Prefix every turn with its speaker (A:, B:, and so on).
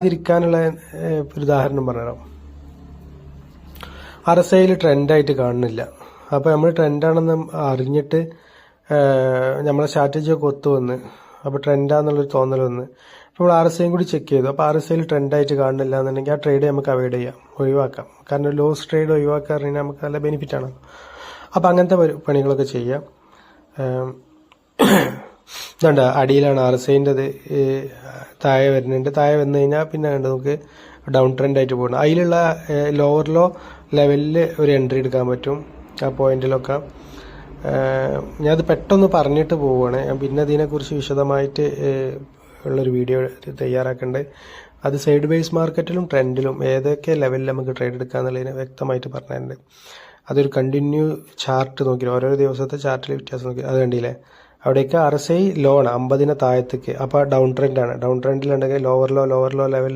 A: ഇരിക്കാനുള്ള ഒരു ഉദാഹരണം പറഞ്ഞുതരാം. RSIയിൽ ട്രെൻഡായിട്ട് കാണുന്നില്ല. അപ്പോൾ നമ്മൾ ട്രെൻഡാണെന്ന് അറിഞ്ഞിട്ട് നമ്മളെ സ്ട്രാറ്റജിയൊക്കെ ഒത്തു വന്ന്, അപ്പോൾ ട്രെൻഡാന്നുള്ളൊരു തോന്നൽ വന്ന് നമ്മൾ RSIയും കൂടി ചെക്ക് ചെയ്തു. അപ്പോൾ RSIയിൽ ട്രെൻഡായിട്ട് കാണുന്നില്ല എന്നുണ്ടെങ്കിൽ ആ ട്രേഡ് നമുക്ക് അവോയ്ഡ് ചെയ്യാം, ഒഴിവാക്കാം. കാരണം ലോസ് ട്രേഡ് ഒഴിവാക്കുക പറഞ്ഞാൽ നമുക്ക് നല്ല ബെനിഫിറ്റാണ്. അപ്പോൾ അങ്ങനത്തെ പണികളൊക്കെ ചെയ്യാം. ഇതുണ്ട്, അടിയിലാണ് RSIൻ്റെത്, താഴെ വരുന്നുണ്ട്. താഴെ വന്നു കഴിഞ്ഞാൽ പിന്നെ കണ്ട് നമുക്ക് ഡൗൺ ട്രെൻഡ് ആയിട്ട് പോകണം. അതിലുള്ള ലോവർ ലോ ലെവലിൽ ഒരു എൻട്രി എടുക്കാൻ പറ്റും ആ പോയിന്റിലൊക്കെ. ഞാനത് പെട്ടെന്ന് പറഞ്ഞിട്ട് പോവുകയാണ്. ഞാൻ പിന്നെ ഇതിനെക്കുറിച്ച് വിശദമായിട്ട് ഉള്ളൊരു വീഡിയോ തയ്യാറാക്കേണ്ടത്. അത് സൈഡ് ബേസ് മാർക്കറ്റിലും ട്രെൻഡിലും ഏതൊക്കെ ലെവലിൽ നമുക്ക് ട്രേഡ് എടുക്കാന്നുള്ളതിനെ വ്യക്തമായിട്ട് പറഞ്ഞിട്ടുണ്ട്. അതൊരു കണ്ടിന്യൂ ചാർട്ട് നോക്കി ഓരോ ദിവസത്തെ ചാർട്ടിൽ വ്യത്യാസം നോക്കി അത് കണ്ടില്ലേ. അവിടേക്ക് RSI ലോ ആണ് 50 താഴത്തേക്ക്. അപ്പോൾ ഡൗൺ ട്രെൻഡാണ്. ഡൗൺ ട്രെൻഡിലുണ്ടെങ്കിൽ ലോവർ ലോ ലെവൽ